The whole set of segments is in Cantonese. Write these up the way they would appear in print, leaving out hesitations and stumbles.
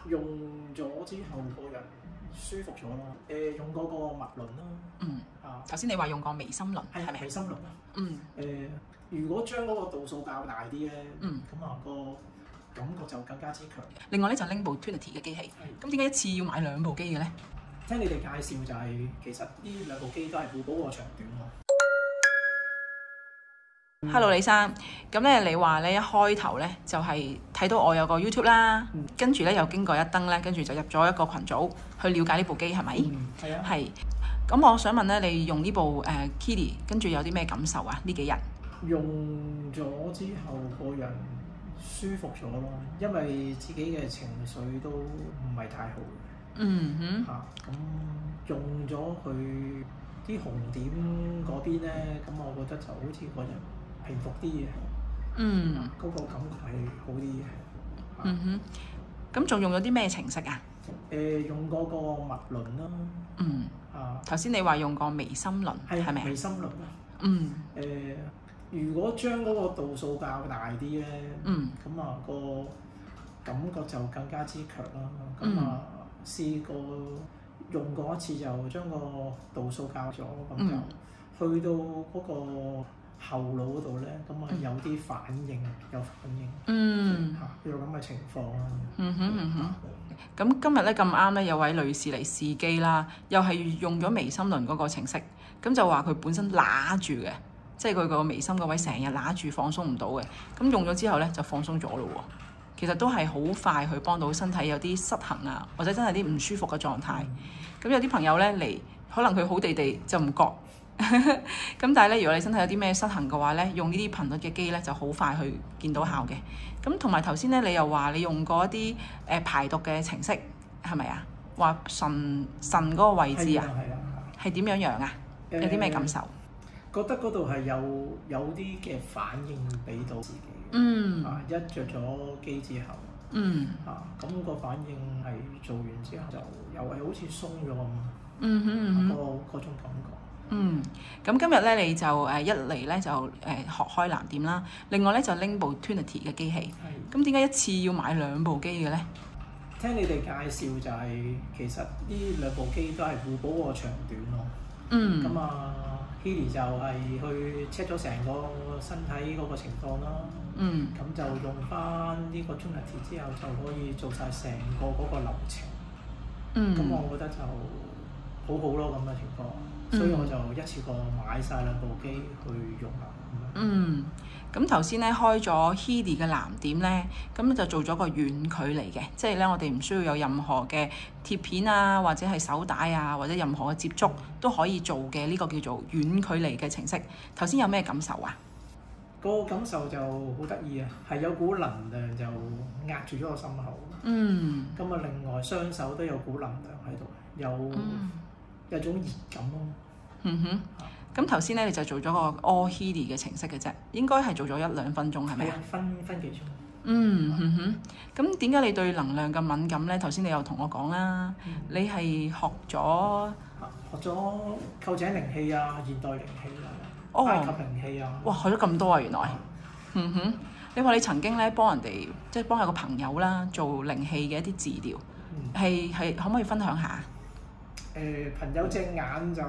用咗之後個人舒服咗啦。用嗰個脈輪啦。頭先你話用過微心輪，係咪？微心輪啊。如果將嗰個度數較大啲咧，咁個感覺就更加之強。另外咧就拎部 Trinity 嘅機器，咁點解一次要買2部機嘅咧？聽你哋介紹就係、其實呢2部機都係互補個長短咯。Hello 李生，咁咧你話咧一開頭咧就係睇到我有個 YouTube 啦，跟住咧又經過一燈咧，跟住就入咗一個群組去了解呢部機係咪？係啊。係。咁我想問咧，你用呢部Kili 跟住有啲咩感受啊？呢幾日用咗之後個人舒服咗咯，因為自己嘅情緒都唔係太好。咁用咗佢啲紅點嗰邊咧，咁我覺得就好似個人平復啲嘅。嗰個感覺係好啲嘅。咁仲用咗啲咩程式啊？用嗰個脈輪啦。頭先你話用過微心輪，係咪？微心輪啊。如果將嗰個度數較大啲咧，咁個感覺就更加之強啦。試過用過一次就將個度數較咗，咁就去到嗰個後腦嗰度咧，咁有啲反應，有咁嘅情況啦。咁今日咧咁啱咧，有位女士嚟試機啦，又係用咗微心輪嗰個程式，咁就話佢本身揦住嘅，即係佢個眉心嗰位成日揦住放鬆唔到嘅，咁用咗之後咧就放鬆咗咯喎。其實都係好快去幫到身體有啲失衡啊，或者真係啲唔舒服嘅狀態。咁有啲朋友咧嚟，可能佢好地地就唔覺。咁但係咧，如果你身體有啲咩失衡嘅話咧，用呢啲頻率嘅機咧就好快去見到效嘅。咁同埋頭先咧，你又話你用過一啲排毒嘅程式，係咪啊？話腎嗰個位置啊，係點樣啊？有啲咩感受？覺得嗰度係有啲嘅反應俾到自己。一着咗機之後，咁個反應係做完之後就又係好似鬆咗咁。嗰種感覺。咁今日咧你就一嚟咧就學開藍點啦，另外咧就拎部 Trinity 嘅機器。咁點解一次要買2部機嘅咧？聽你哋介紹就係、其實呢2部機都係互補個長短咯。Kili 就係去 check 咗成個身體嗰個情況啦。咁就用翻呢個 Trinity 之後就可以做晒成個嗰個流程。咁我覺得就好好咯，咁嘅情況，所以我就一次過買晒2部機去用啦。咁頭先咧開咗 Kili 嘅藍點咧，咁就做咗個遠距離嘅，即係咧我哋唔需要有任何嘅貼片啊，或者係手帶啊，或者任何嘅接觸都可以做嘅呢個叫做遠距離嘅程式。頭先有咩感受啊？個感受就好得意啊，係有股能量就壓住咗個心口。另外雙手都有股能量喺度，有種熱感咯。咁頭先咧你就做咗個 All Kili 嘅程式嘅啫，應該係做咗1-2分鐘係咪啊？分幾鐘。咁點解你對能量咁敏感咧？頭先你又同我講啦，你係學咗臼井靈氣啊、現代靈氣啊、埃及靈氣啊。哇，學咗咁多啊原來。你話你曾經咧幫人哋，即係幫有個朋友啦做靈氣嘅一啲治療，係可唔可以分享下？朋友隻眼就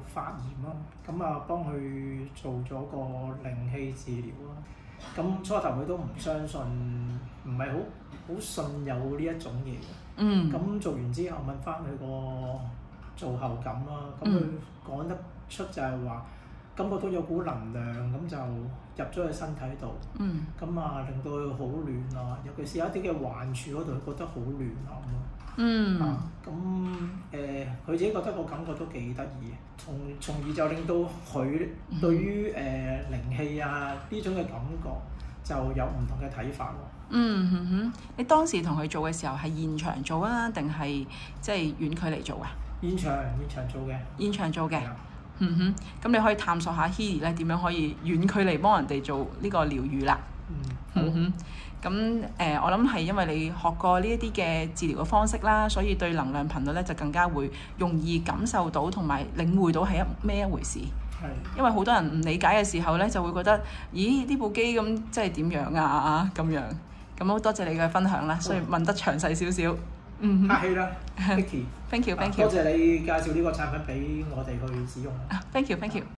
發炎咯，咁幫佢做咗個靈氣治療啦。咁初頭佢都唔相信，唔係好信有呢一種嘢嘅。咁做完之後問翻佢個做後感啦，咁佢講得出就係話，感覺到有股能量咁就入咗去身體度。咁令到佢好暖啊，尤其是有一啲嘅患處嗰度，佢覺得好暖啊咁咯。佢自己覺得個感覺都幾得意，從而就令到佢對於靈氣啊呢種嘅感覺就有唔同嘅睇法咯。你當時同佢做嘅時候係現場做啊，定係即係遠距離做啊？現場做嘅。現場做嘅。咁你可以探索下 Kili 咧點樣可以遠距離幫人哋做呢個療愈啦。咁我諗係因為你學過呢一啲嘅治療嘅方式啦，所以對能量頻率咧就更加會容易感受到同埋領會到係咩一回事。因為好多人唔理解嘅時候咧，就會覺得，咦呢部機咁即係點樣啊咁樣。咁好多謝你嘅分享啦，所以問得詳細少少。嗯客氣啦，Vicky。 ，thank you，thank 多 you，謝你介紹呢個產品俾我哋去使用。 thank you，thank you。